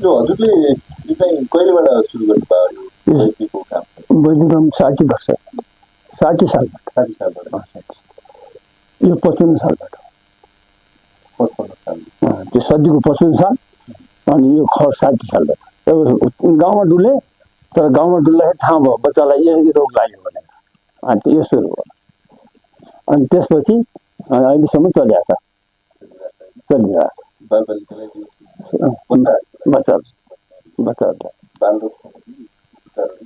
यो हजुरले यो चाहिँ कहिलेबाट सुरु गर्नुभयो यो वैदिकको काम? वैदिक काम 60 वर्ष 60 सालबाट 60 सालबाट यो 55 सालबाट 55 साल त्यो सदीको 55 साल अनि यो 60 सालबाट गाउँमा डुले तर गाउँमा डुल्दाखेरि थाहा भयो बच्चालाई यो रोग लाग्यो भनेर अनि यो सुरु भयो अनि त्यसपछि अहिलेसम्म चलिरहेको छ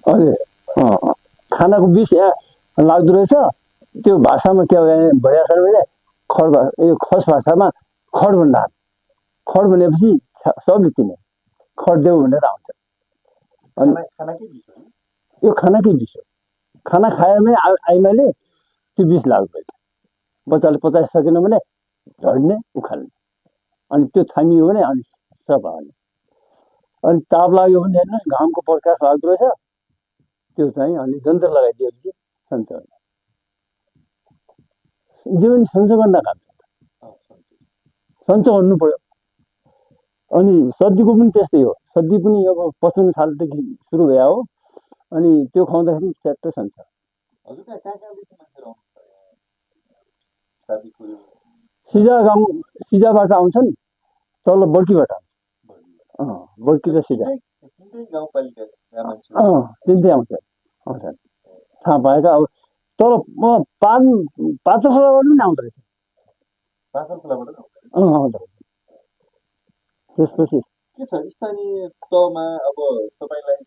हजुर खानाको विष यहाँ लाग्दो रहेछ त्यो भाषामा के भनिएको छ भने खड यो खस भाषामा खड भन्दा खड भनेपछि सबले चिने खड देऊ भनेर आउँछ अनि यो खानाकै विष हो खाना खाएमै आइमाले त्यो विष लाग्दो रहेछ बच्चाले पचाइसकेन भने झड्ने उखाल्ने अनि त्यो थामियो भने अनि सफा हुने अनि ताप लाग्यो भने हेर्नुहोस् घामको प्रकाश लाग्दो रहेछ त्यो चाहिँ अनि जन्त्र लगाइदिएपछि सन्चो हुने जीवन सन्चो गर्न काम सन्चो हुनु पर्यो अनि सर्दीको पनि त्यस्तै हो सर्दी पनि अब 55 सालदेखि सुरु भयो हो अनि त्यो खुवाउँदाखेरि च्याट्ट सन्छ सिजाबाट आउँछन् तल बर्कीबाट बर्की र सिजा तिनटै आउँछन् थाहा पाएका अब तर म पाँचौँ खोलाबाट पनि आउँदो रहेछ आउँदो रहेछ त्यसपछि के छ स्थानीय तहमा अब तपाईँलाई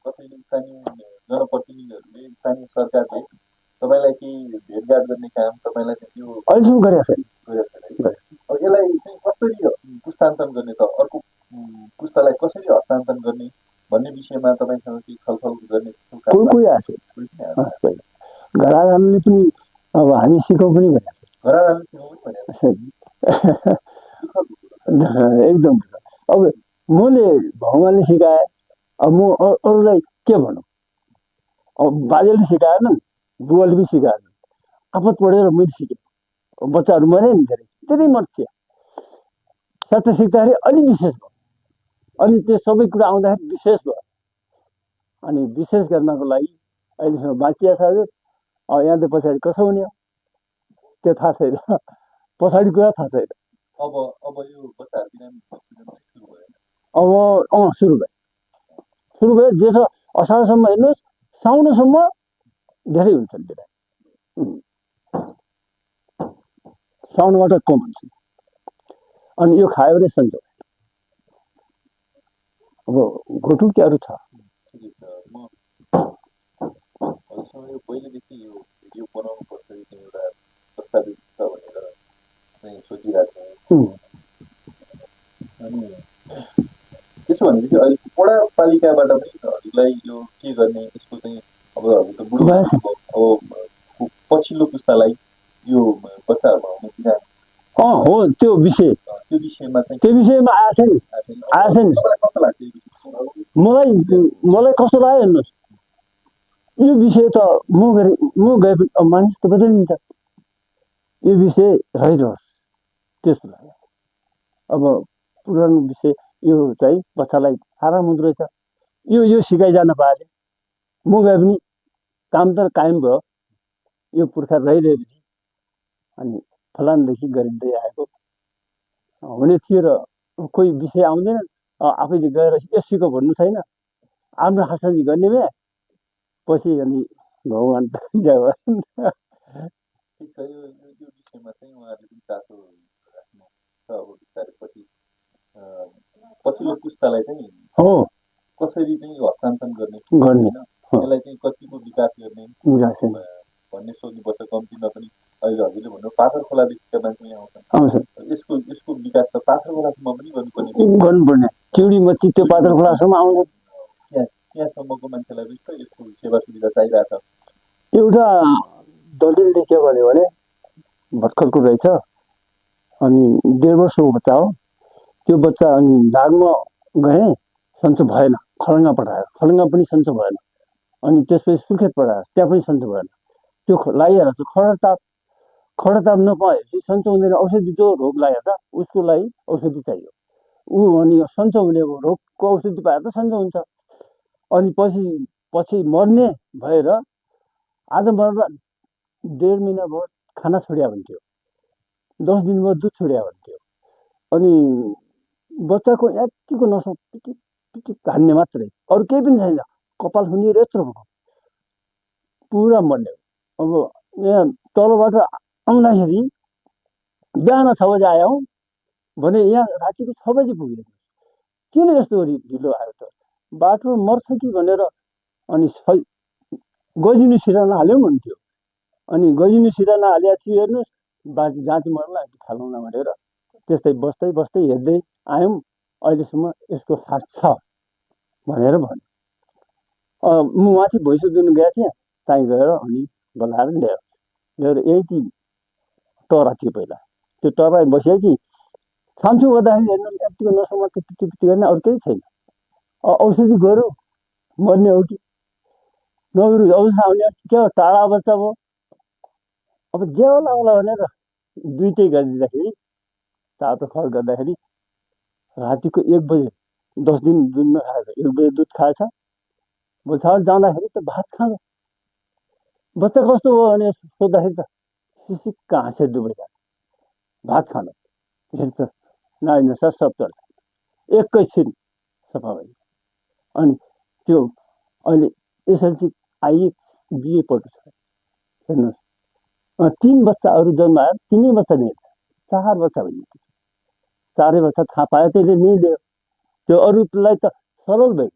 कसैले स्थानीय जनप्रतिनिधिहरूले स्थानीय सरकारले तपाईँलाई केही भेटघाट गर्ने काम तपाईँलाई त्यो अहिलेसम्म गरेको छैन अब यसलाई चाहिँ कसरी पुस्तान्तरण गर्ने त अर्को पुस्तालाई कसरी हस्तान्तरण गर्ने भन्ने विषयमा तपाईँसँग केही छलफल गर्ने कोही आएको छैन घराहरूले पनि अब हामी सिकाउँ पनि भनेको घराहरूले सिकाउँ पनि भनेको एकदम अब मैले भगवान्ले सिकाएँ अब म अरूलाई के भनौँ अब बाजेले सिकाएन बुवाले पनि सिकाएन आपत पढेर मैले सिकेँ बच्चाहरू मरे नि धेरै मर्छ साथै सिक्दाखेरि अलिक विशेष भयो अनि त्यो सबै कुरा आउँदाखेरि विशेष भयो अनि विशेष गर्नको लागि अहिलेसम्म बाँचिया छ हजुर यहाँले पछाडि कसो हुने हो त्यो थाहा छैन पछाडि कुरा थाहा छैन अब यो बच्चाहरू सुरु भयो जेठो असारसम्म हेर्नुहोस् साउनसम्म धेरै हुन्छन् बिरामी साउनबाट कम हुन्छ अनि यो खायो भने सन्चो अब घोटु के अरू छ पहिलेदेखि यो भिडियो बनाउनु पर्छ एउटा प्रस्तावित छ भनेर चाहिँ सोचिरहेको छु अनि त्यसो भनेपछि अहिले पढापालिकाबाट पनि हजुरलाई यो के गर्ने यसको चाहिँ अब हजुर त बुढो अब पछिल्लो पुस्तालाई यो बच्चाहरूमा हुने बिना हो त्यो विषयमा आएछ नि कस्तो लाग्छ मलाई कस्तो लाग्यो हेर्नुहोस् यो विषय त म गए मानिस त बदलिन्छ यो विषय रहिरहोस् त्यस्तो लाग्यो अब पुरानो विषय यो चाहिँ बच्चालाई आराम हुँदो रहेछ यो सिकाइजान पाएँ म गए पनि काम त कायम भयो यो पुर्खा रहिरहेपछि अनि फलानदेखि गरिँदै आएको हुने थियो र कोही विषय आउँदैन आफैले गएर यो सिको भन्नु छैन आफ्नो हातसाजी गर्ने भए पछि अनि भगवान् विषयमा चाहिँ उहाँहरूले पनि चासो राख्नु छ अब बिस्तारै पछिल्लो पुस्तालाई चाहिँ कसरी चाहिँ हस्तान्तरण गर्ने यसलाई चाहिँ कतिको विकास गर्ने भन्ने सोध्नुपर्छ कम्तीमा पनि अहिले हजुरले भन्नु पाथर खोलादेखिका मान्छे यहाँ आउँछन् यसको विकास त पाथर खोलासम्म पनि गर्नुपर्ने चिउडी मच्ची त्यो पाथर खोलासम्म आउँछ त्यहाँसम्मको मान्छेलाई पनि यसको सेवा सुविधा चाहिरहेको छ एउटा दलिलले के भन्यो भने भर्खरको रहेछ अनि 1.5 वर्षको बच्चा हो त्यो बच्चा अनि दागमा गए सन्चो भएन खलङ्गा पठायो खलङ्गा पनि सन्चो भएन अनि त्यसपछि सुर्खेत पठायो त्यहाँ पनि सन्चो भएन त्यो लागिहाल्छ खडा ताप नपाएपछि सन्चो हुँदैन औषधि जो रोग लागेको छ उसको लागि औषधि चाहियो अनि सन्चो हुने अब रोगको औषधि पाएर त सन्चो हुन्छ। अनि पछि मर्ने भएर आज मर्दा 1.5 महिना भयो खाना छोड्या हुन्थ्यो, 10 दिन भयो दुध छोड्या हुन्थ्यो। अनि बच्चाको यतिको नसो पिटिक पिटिक हान्ने मात्रै, अरू केही पनि छैन। कपाल खुनिएर यत्रो भयो, पुरा मर्ने। अब यहाँ तलबाट आउँदाखेरि बिहान 6 बजे आयौँ भने यहाँ रातिको 6 बजे पुग्यो। किन यस्तो ढिलो आयो त? बाटो मर्छ कि भनेर अनि गजिनु सिराना हाल्यौँ हुन्थ्यो। अनि गजिनु सिराना हालेको थियो, हेर्नुहोस् बाटी जाँती मर्ला थालौँला भनेर त्यस्तै बस्दै बस्दै हेर्दै आयौँ। अहिलेसम्म यसको हात छ भनेर भन्यो। म माथि भैँसो दुनु गएको थिएँ, त्यहीँ गएर अनि बोलाएर ल्याएर यति टरा थियो पहिला, त्यो टरा बसेपछि साम्छु गर्दाखेरि हेर्नु यतिको नसो मात्रै पिटी पिटी गर्ने, अरू केही छैन। औषधि गऱ्यो मर्ने हो कि नगरु औषधि आउने के हो, टाढा बच्चा भयो। अब जे होला होला भनेर दुइटै गरिदिँदाखेरि तातो खर गर्दाखेरि रातिको 1 बजे 10 दिन दुध नखाएर 1 बजे दुध खाएछ। भोलिसम्म जाँदाखेरि त भात खाँदा बच्चा कस्तो भयो भने सोद्धाखेरि त सिसिक्क हाँसे दुवैजना भात खान। फेरि त नाइ नसा सब चल्यो, एकैछिन सफा भयो। अनि त्यो अहिले एसएलसी आइ बिए पढ्छ, हेर्नुहोस् 3 बच्चा अरू जन्मायो, 3 बच्चा नै 4 बच्चा भयो। 4 बच्चा थाहा पायो त्यसले नै ल्यायो, त्यो अरूलाई त सरल भयो।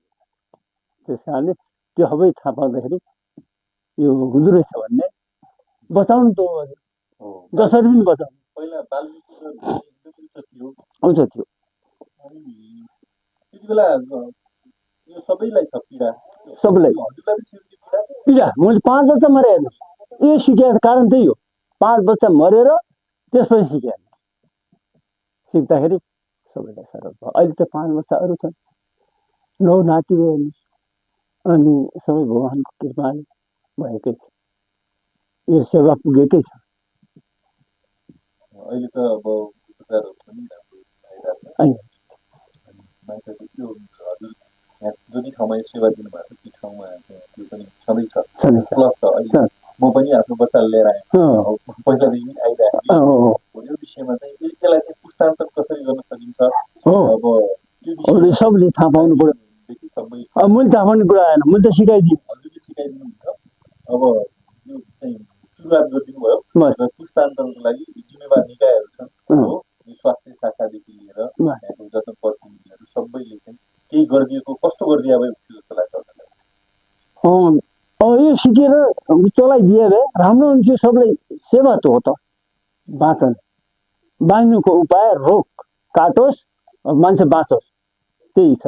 त्यस कारणले त्यो सबै थाहा पाउँदाखेरि यो हुँदो रहेछ भन्ने बचाउनु त जसरी पनि बचाउनु। पहिला आउँछ थियो त्यति बेला यो सबैलाई छ पीडा, सबैलाई पीडा। मैले 5 बच्चा मरे, हेर्नुहोस् यो सिकेको कारण त्यही हो। 5 बच्चा मरेर त्यसपछि सिकेँ, सिक्दाखेरि सबैलाई सरल भयो। अहिले त 5 बच्चा अरू छन्, 9 नाति भयो, हेर्नुहोस्। अनि सबै भगवानको कृपाले भएकै छ, यो सेवा पुगेकै छ। अहिले त अब उपचारहरू पनि राम्रो भइरहेको छ। मान्छेको त्यो हजुर यहाँ जति ठाउँमा सेवा दिनुभएको छ त्यो ठाउँमा त्यो पनि सधैँ छ, प्लस छ। अहिले म पनि आफ्नो बच्चालाई लिएर आएँ, पहिलादेखि आइरहेको यो विषयमा चाहिँ यसलाई चाहिँ पुस्तान्तरण कसरी गर्न सकिन्छ, अब त्यो सबले थाहा पाउनु पर्यो। मैले थाहा पाउने कुरा आएन, मैले त सिकाइदिएँ, हजुरले सिकाइदिनु हुन्छ। अब यो चाहिँ सुरुवात गरिदिनु भयो, पुस्तान्तरणको लागि जिम्मेवार निकायहरू छन् हो, स्वास्थ्य शाखादेखि लिएर यहाँको जस्तो प्रतिनिधिहरू सबैले चाहिँ केही गरिदिएको, कस्तो गरिदिए भए हुन्थ्यो जस्तो लाग्छ? यो सिकेर चलाइदिए भए राम्रो हुन्थ्यो। सबलाई सेवा त हो त, बाँचन बाँच्नुको उपाय रोक काटोस्, मान्छे बाँचोस्, त्यही छ।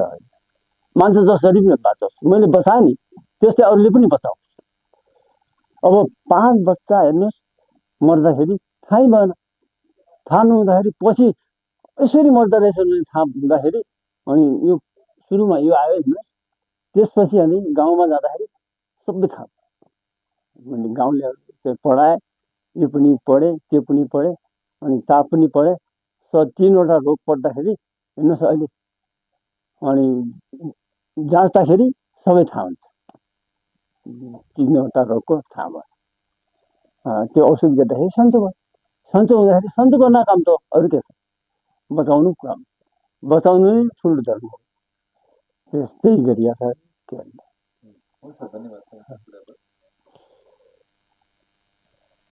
मान्छे जसरी पनि बाँचोस्, मैले बचाएँ नि त्यस्तै अरूले पनि बचाओस्। अब 5 बच्चा हेर्नुहोस् मर्दाखेरि थाहै भएन, थाहा नहुँदाखेरि पछि यसरी मर्दो रहेछ भने थाहा हुँदाखेरि अनि यो सुरुमा यो आयो हेर्नुहोस्। त्यसपछि अनि गाउँमा जाँदाखेरि सबै थाहा भयो। मैले गाउँलेहरू चाहिँ पढाएँ, यो पनि पढेँ त्यो पनि पढेँ, अनि ताप पनि पढेँ। 3वटा रोग पर्दाखेरि हेर्नुहोस् अहिले अनि जाँच्दाखेरि सबै थाहा हुन्छ, 3वटा रोगको थाहा भयो। त्यो औषध गर्दाखेरि सन्चो भयो। सन्चो हुँदाखेरि सन्चो गर्न काम त अरू के छ, बचाउनु काम, बचाउनु नै ठुलो धर्म हो। त्यस्तै गरिएको छ के भन्नु।